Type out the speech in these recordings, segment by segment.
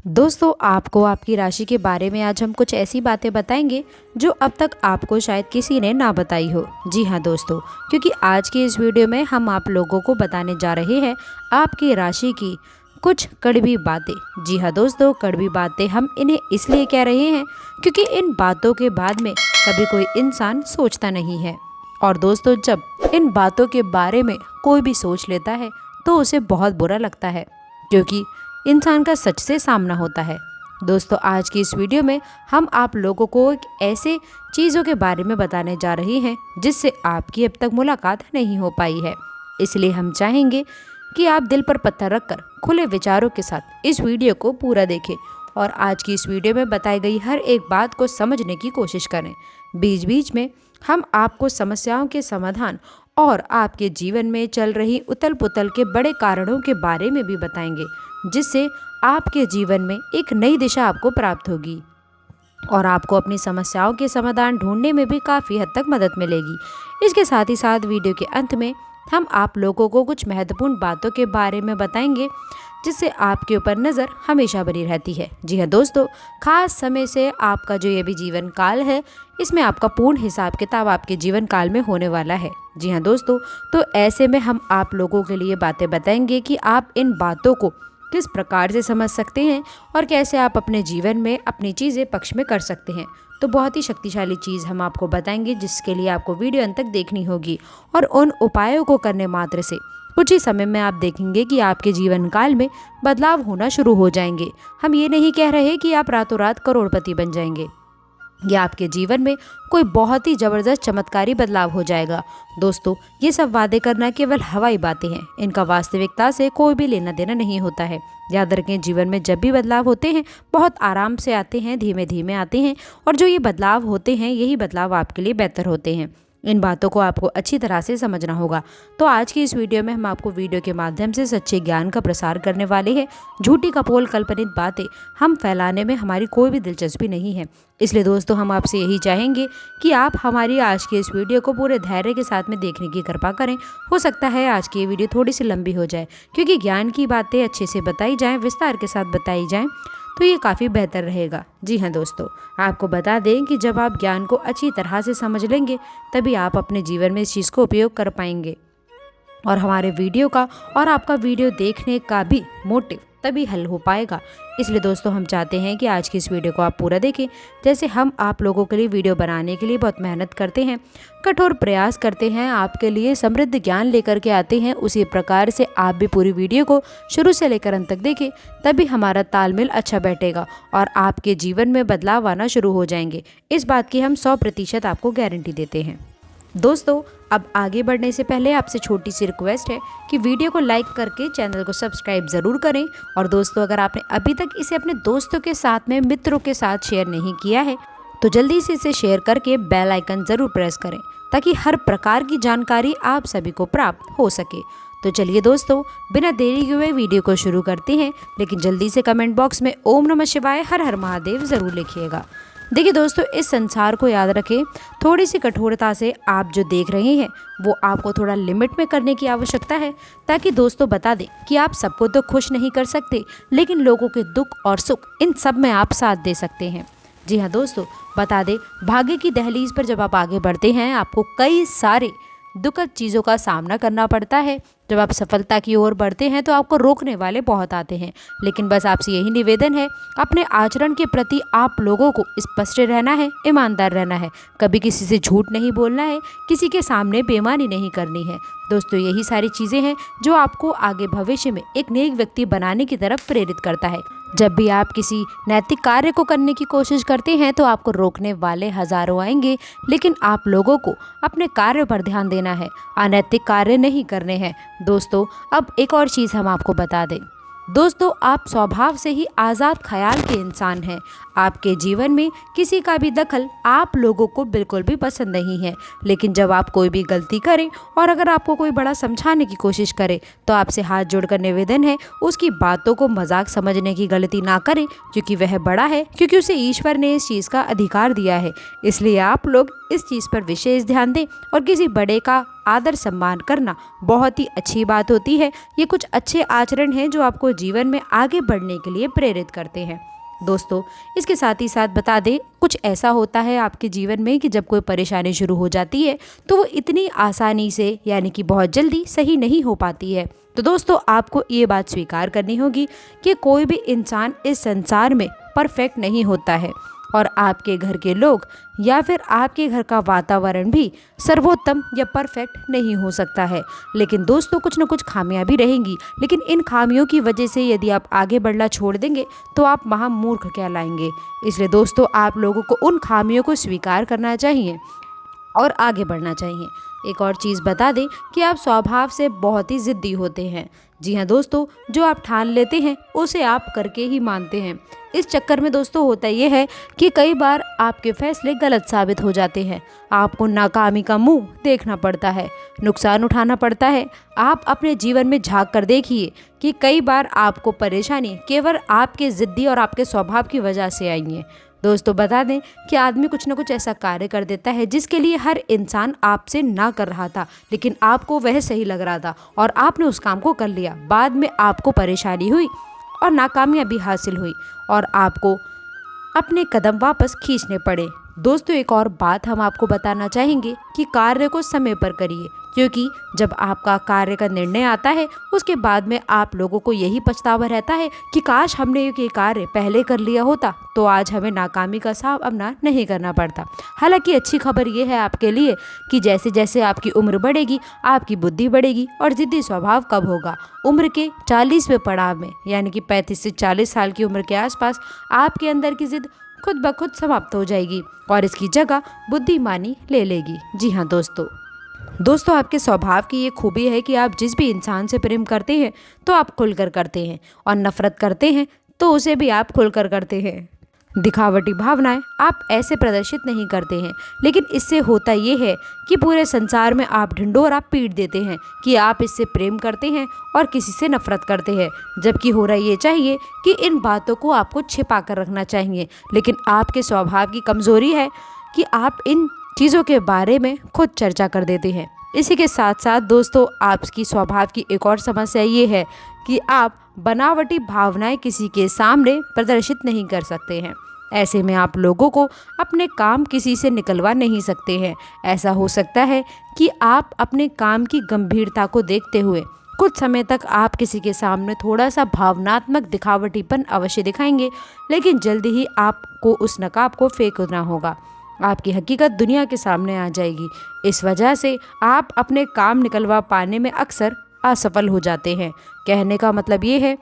दोस्तों आपको आपकी राशि के बारे में आज हम कुछ ऐसी बातें बताएंगे जो अब तक आपको शायद किसी ने ना बताई हो। जी हाँ दोस्तों, क्योंकि आज की इस वीडियो में हम आप लोगों को बताने जा रहे हैं आपकी राशि की कुछ कड़वी बातें। जी हाँ दोस्तों, कड़वी बातें हम इन्हें इसलिए कह रहे हैं क्योंकि इन बातों के बाद में कभी कोई इंसान सोचता नहीं है। और दोस्तों, जब इन बातों के बारे में कोई भी सोच लेता है तो उसे बहुत बुरा लगता है, क्योंकि इंसान का सच से सामना होता है। दोस्तों, आज की इस वीडियो में हम आप लोगों को एक ऐसे चीज़ों के बारे में बताने जा रहे हैं जिससे आपकी अब तक मुलाकात नहीं हो पाई है। इसलिए हम चाहेंगे कि आप दिल पर पत्थर रखकर खुले विचारों के साथ इस वीडियो को पूरा देखें और आज की इस वीडियो में बताई गई हर एक बात को समझने की कोशिश करें। बीच बीच में हम आपको समस्याओं के समाधान और आपके जीवन में चल रही उथल पुथल के बड़े कारणों के बारे में भी बताएंगे, जिससे आपके जीवन में एक नई दिशा आपको प्राप्त होगी और आपको अपनी समस्याओं के समाधान ढूंढने में भी काफ़ी हद तक मदद मिलेगी। इसके साथ ही साथ वीडियो के अंत में हम आप लोगों को कुछ महत्वपूर्ण बातों के बारे में बताएंगे जिससे आपके ऊपर नज़र हमेशा बनी रहती है। जी हाँ दोस्तों, खास समय से आपका जो ये भी जीवन काल है, इसमें आपका पूर्ण हिसाब किताब आपके जीवन काल में होने वाला है। जी हाँ दोस्तों, तो ऐसे में हम आप लोगों के लिए बातें बताएंगे कि आप इन बातों को किस प्रकार से समझ सकते हैं और कैसे आप अपने जीवन में अपनी चीज़ें पक्ष में कर सकते हैं। तो बहुत ही शक्तिशाली चीज़ हम आपको बताएंगे जिसके लिए आपको वीडियो अंत तक देखनी होगी और उन उपायों को करने मात्र से कुछ ही समय में आप देखेंगे कि आपके जीवन काल में बदलाव होना शुरू हो जाएंगे। हम ये नहीं कह रहे कि आप रातों रात करोड़पति बन जाएंगे या आपके जीवन में कोई बहुत ही ज़बरदस्त चमत्कारी बदलाव हो जाएगा। दोस्तों, ये सब वादे करना केवल हवाई बातें हैं, इनका वास्तविकता से कोई भी लेना देना नहीं होता है। याद रखें, जीवन में जब भी बदलाव होते हैं बहुत आराम से आते हैं, धीमे धीमे आते हैं और जो ये बदलाव होते हैं यही बदलाव आपके लिए बेहतर होते हैं। इन बातों को आपको अच्छी तरह से समझना होगा। तो आज की इस वीडियो में हम आपको वीडियो के माध्यम से सच्चे ज्ञान का प्रसार करने वाले हैं। झूठी कपोल कल्पनित बातें हम फैलाने में हमारी कोई भी दिलचस्पी नहीं है। इसलिए दोस्तों, हम आपसे यही चाहेंगे कि आप हमारी आज की इस वीडियो को पूरे धैर्य के साथ में देखने की कृपा करें। हो सकता है आज की ये वीडियो थोड़ी सी लंबी हो जाए, क्योंकि ज्ञान की बातें अच्छे से बताई जाएँ, विस्तार के साथ बताई जाएँ तो ये काफ़ी बेहतर रहेगा। जी हाँ दोस्तों, आपको बता दें कि जब आप ज्ञान को अच्छी तरह से समझ लेंगे तभी आप अपने जीवन में इस चीज़ को उपयोग कर पाएंगे और हमारे वीडियो का और आपका वीडियो देखने का भी मोटिव तभी हल हो पाएगा। इसलिए दोस्तों, हम चाहते हैं कि आज की इस वीडियो को आप पूरा देखें। जैसे हम आप लोगों के लिए वीडियो बनाने के लिए बहुत मेहनत करते हैं, कठोर प्रयास करते हैं, आपके लिए समृद्ध ज्ञान लेकर के आते हैं, उसी प्रकार से आप भी पूरी वीडियो को शुरू से लेकर अंत तक देखें, तभी हमारा तालमेल अच्छा बैठेगा और आपके जीवन में बदलाव आना शुरू हो जाएंगे। इस बात की हम 100% आपको गारंटी देते हैं। दोस्तों, अब आगे बढ़ने से पहले आपसे छोटी सी रिक्वेस्ट है कि वीडियो को लाइक करके चैनल को सब्सक्राइब ज़रूर करें और दोस्तों, अगर आपने अभी तक इसे अपने दोस्तों के साथ में, मित्रों के साथ शेयर नहीं किया है तो जल्दी से इसे शेयर करके बेल आइकन ज़रूर प्रेस करें ताकि हर प्रकार की जानकारी आप सभी को प्राप्त हो सके। तो चलिए दोस्तों, बिना देरी हुए वीडियो को शुरू करते हैं, लेकिन जल्दी से कमेंट बॉक्स में ओम नमः शिवाय, हर हर महादेव ज़रूर लिखिएगा। देखिए दोस्तों, इस संसार को याद रखें, थोड़ी सी कठोरता से आप जो देख रहे हैं वो आपको थोड़ा लिमिट में करने की आवश्यकता है, ताकि दोस्तों बता दें कि आप सबको तो खुश नहीं कर सकते, लेकिन लोगों के दुख और सुख इन सब में आप साथ दे सकते हैं। जी हाँ दोस्तों, बता दें, भाग्य की दहलीज पर जब आप आगे बढ़ते हैं आपको कई सारे दुखद चीज़ों का सामना करना पड़ता है। जब आप सफलता की ओर बढ़ते हैं तो आपको रोकने वाले बहुत आते हैं, लेकिन बस आपसे यही निवेदन है, अपने आचरण के प्रति आप लोगों को स्पष्ट रहना है, ईमानदार रहना है, कभी किसी से झूठ नहीं बोलना है, किसी के सामने बेईमानी नहीं करनी है। दोस्तों, यही सारी चीज़ें हैं जो आपको आगे भविष्य में एक नेक व्यक्ति बनाने की तरफ प्रेरित करता है। जब भी आप किसी नैतिक कार्य को करने की कोशिश करते हैं तो आपको रोकने वाले हजारों आएंगे, लेकिन आप लोगों को अपने कार्य पर ध्यान देना है, अनैतिक कार्य नहीं करने हैं। दोस्तों, अब एक और चीज़ हम आपको बता दें। दोस्तों, आप स्वभाव से ही आज़ाद ख्याल के इंसान हैं। आपके जीवन में किसी का भी दखल आप लोगों को बिल्कुल भी पसंद नहीं है, लेकिन जब आप कोई भी गलती करें और अगर आपको कोई बड़ा समझाने की कोशिश करे तो आपसे हाथ जोड़कर निवेदन है, उसकी बातों को मजाक समझने की गलती ना करें, क्योंकि वह बड़ा है, क्योंकि उसे ईश्वर ने इस चीज़ का अधिकार दिया है। इसलिए आप लोग इस चीज़ पर विशेष ध्यान दें और किसी बड़े का आदर सम्मान करना बहुत ही अच्छी बात होती है। ये कुछ अच्छे आचरण हैं जो आपको जीवन में आगे बढ़ने के लिए प्रेरित करते हैं। दोस्तों, इसके साथ ही साथ बता दें, कुछ ऐसा होता है आपके जीवन में कि जब कोई परेशानी शुरू हो जाती है तो वो इतनी आसानी से यानी कि बहुत जल्दी सही नहीं हो पाती है। तो दोस्तों, आपको ये बात स्वीकार करनी होगी कि कोई भी इंसान इस संसार में परफेक्ट नहीं होता है और आपके घर के लोग या फिर आपके घर का वातावरण भी सर्वोत्तम या परफेक्ट नहीं हो सकता है। लेकिन दोस्तों, कुछ न कुछ खामियां भी रहेंगी, लेकिन इन खामियों की वजह से यदि आप आगे बढ़ना छोड़ देंगे तो आप महामूर्ख कहलाएंगे। इसलिए दोस्तों, आप लोगों को उन खामियों को स्वीकार करना चाहिए और आगे बढ़ना चाहिए। एक और चीज़ बता दें कि आप स्वभाव से बहुत ही ज़िद्दी होते हैं। जी हाँ दोस्तों, जो आप ठान लेते हैं उसे आप करके ही मानते हैं। इस चक्कर में दोस्तों होता ये है कि कई बार आपके फैसले गलत साबित हो जाते हैं। आपको नाकामी का मुंह देखना पड़ता है, नुकसान उठाना पड़ता है। आप अपने जीवन में झांक कर देखिए कि कई बार आपको परेशानी केवल आपके ज़िद्दी और आपके स्वभाव की वजह से आई है। दोस्तों, बता दें कि आदमी कुछ न कुछ ऐसा कार्य कर देता है जिसके लिए हर इंसान आपसे ना कर रहा था, लेकिन आपको वह सही लग रहा था और आपने उस काम को कर लिया। बाद में आपको परेशानी हुई और नाकामयाबी हासिल हुई और आपको अपने कदम वापस खींचने पड़े। दोस्तों, एक और बात हम आपको बताना चाहेंगे कि कार्य को समय पर करिए, क्योंकि जब आपका कार्य का निर्णय आता है उसके बाद में आप लोगों को यही पछतावा रहता है कि काश हमने ये कार्य पहले कर लिया होता तो आज हमें नाकामी का सामना नहीं करना पड़ता। हालांकि अच्छी खबर ये है आपके लिए कि जैसे जैसे आपकी उम्र बढ़ेगी आपकी बुद्धि बढ़ेगी और जिद्दी स्वभाव कब होगा, उम्र के 40वें पड़ाव में, यानी कि 35 से 40 साल की उम्र के आसपास आपके अंदर की जिद खुद ब खुद समाप्त हो जाएगी और इसकी जगह बुद्धिमानी ले लेगी। जी हाँ दोस्तों, आपके स्वभाव की ये खूबी है कि आप जिस भी इंसान से प्रेम करते हैं तो आप खुलकर करते हैं और नफरत करते हैं तो उसे भी आप खुलकर करते हैं। दिखावटी भावनाएं आप ऐसे प्रदर्शित नहीं करते हैं, लेकिन इससे होता ये है कि पूरे संसार में आप ढिंढोरा पीट देते हैं कि आप इससे प्रेम करते हैं और किसी से नफरत करते हैं, जबकि हो रहा ये चाहिए कि इन बातों को आपको छिपा कर रखना चाहिए। लेकिन आपके स्वभाव की कमजोरी है कि आप इन चीज़ों के बारे में खुद चर्चा कर देते हैं। इसी के साथ साथ दोस्तों, आपकी स्वभाव की एक और समस्या ये है कि आप बनावटी भावनाएं किसी के सामने प्रदर्शित नहीं कर सकते हैं। ऐसे में आप लोगों को अपने काम किसी से निकलवा नहीं सकते हैं। ऐसा हो सकता है कि आप अपने काम की गंभीरता को देखते हुए कुछ समय तक आप किसी के सामने थोड़ा सा भावनात्मक दिखावटीपन अवश्य दिखाएंगे, लेकिन जल्दी ही आपको उस नकाब को फेंकना होगा। आपकी हकीकत दुनिया के सामने आ जाएगी। इस वजह से आप अपने काम निकलवा पाने में अक्सर असफल हो जाते हैं। कहने का मतलब ये है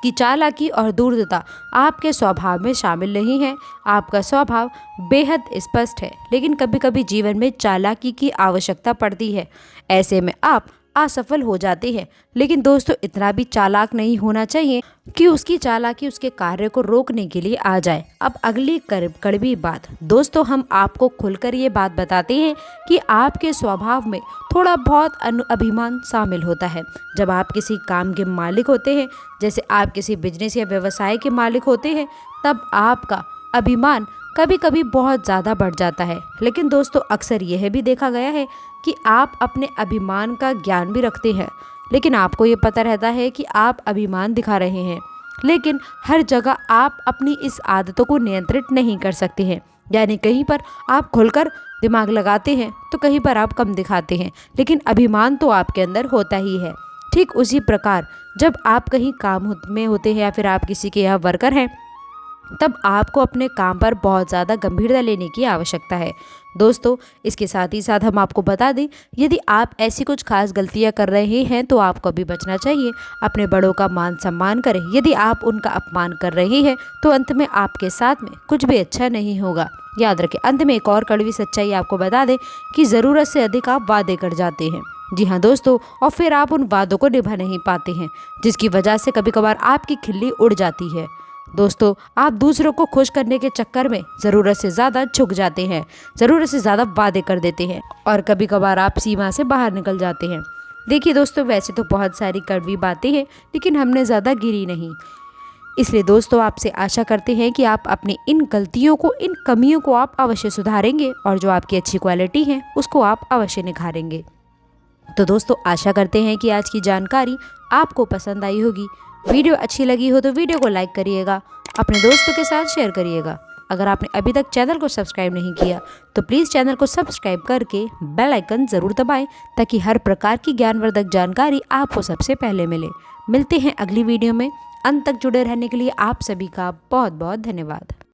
कि चालाकी और धूर्तता आपके स्वभाव में शामिल नहीं है। आपका स्वभाव बेहद स्पष्ट है, लेकिन कभी कभी जीवन में चालाकी की आवश्यकता पड़ती है। ऐसे में आप असफल हो जाते हैं, लेकिन दोस्तों इतना भी चालाक नहीं होना चाहिए कि उसकी चालाकी उसके कार्य को रोकने के लिए आ जाए। अब अगली कड़वी बात दोस्तों, हम आपको खुलकर ये बात बताते हैं कि आपके स्वभाव में थोड़ा बहुत अभिमान शामिल होता है। जब आप किसी काम के मालिक होते हैं, जैसे आप किसी बिजनेस या व्यवसाय के मालिक होते हैं, तब आपका अभिमान कभी कभी बहुत ज़्यादा बढ़ जाता है। लेकिन दोस्तों, अक्सर यह भी देखा गया है कि आप अपने अभिमान का ज्ञान भी रखते हैं, लेकिन आपको ये पता रहता है कि आप अभिमान दिखा रहे हैं, लेकिन हर जगह आप अपनी इस आदतों को नियंत्रित नहीं कर सकते हैं। यानी कहीं पर आप खुलकर दिमाग लगाते हैं तो कहीं पर आप कम दिखाते हैं, लेकिन अभिमान तो आपके अंदर होता ही है। ठीक उसी प्रकार जब आप कहीं काम में होते हैं या फिर आप किसी के यहाँ वर्कर हैं, तब आपको अपने काम पर बहुत ज़्यादा गंभीरता लेने की आवश्यकता है। दोस्तों, इसके साथ ही साथ हम आपको बता दें, यदि आप ऐसी कुछ खास गलतियां कर रहे हैं तो आपको भी बचना चाहिए। अपने बड़ों का मान सम्मान करें। यदि आप उनका अपमान कर रहे हैं तो अंत में आपके साथ में कुछ भी अच्छा नहीं होगा। याद रखें, अंत में एक और कड़वी सच्चाई आपको बता दें कि ज़रूरत से अधिक आप वादे कर जाते हैं। जी हाँ दोस्तों, और फिर आप उन वादों को निभा नहीं पाते हैं, जिसकी वजह से कभी कभार आपकी खिल्ली उड़ जाती है। दोस्तों, आप दूसरों को खुश करने के चक्कर में ज़रूरत से ज़्यादा झुक जाते हैं, ज़रूरत से ज़्यादा वादे कर देते हैं और कभी कभार आप सीमा से बाहर निकल जाते हैं। देखिए दोस्तों, वैसे तो बहुत सारी कड़वी बातें हैं, लेकिन हमने ज़्यादा गिरी नहीं। इसलिए दोस्तों आपसे आशा करते हैं कि आप अपनी इन गलतियों को, इन कमियों को आप अवश्य सुधारेंगे और जो आपकी अच्छी क्वालिटी है उसको आप अवश्य निखारेंगे। तो दोस्तों आशा करते हैं कि आज की जानकारी आपको पसंद आई होगी। वीडियो अच्छी लगी हो तो वीडियो को लाइक करिएगा, अपने दोस्तों के साथ शेयर करिएगा। अगर आपने अभी तक चैनल को सब्सक्राइब नहीं किया तो प्लीज़ चैनल को सब्सक्राइब करके बेल आइकन ज़रूर दबाएं ताकि हर प्रकार की ज्ञानवर्धक जानकारी आपको सबसे पहले मिले। मिलते हैं अगली वीडियो में। अंत तक जुड़े रहने के लिए आप सभी का बहुत बहुत धन्यवाद।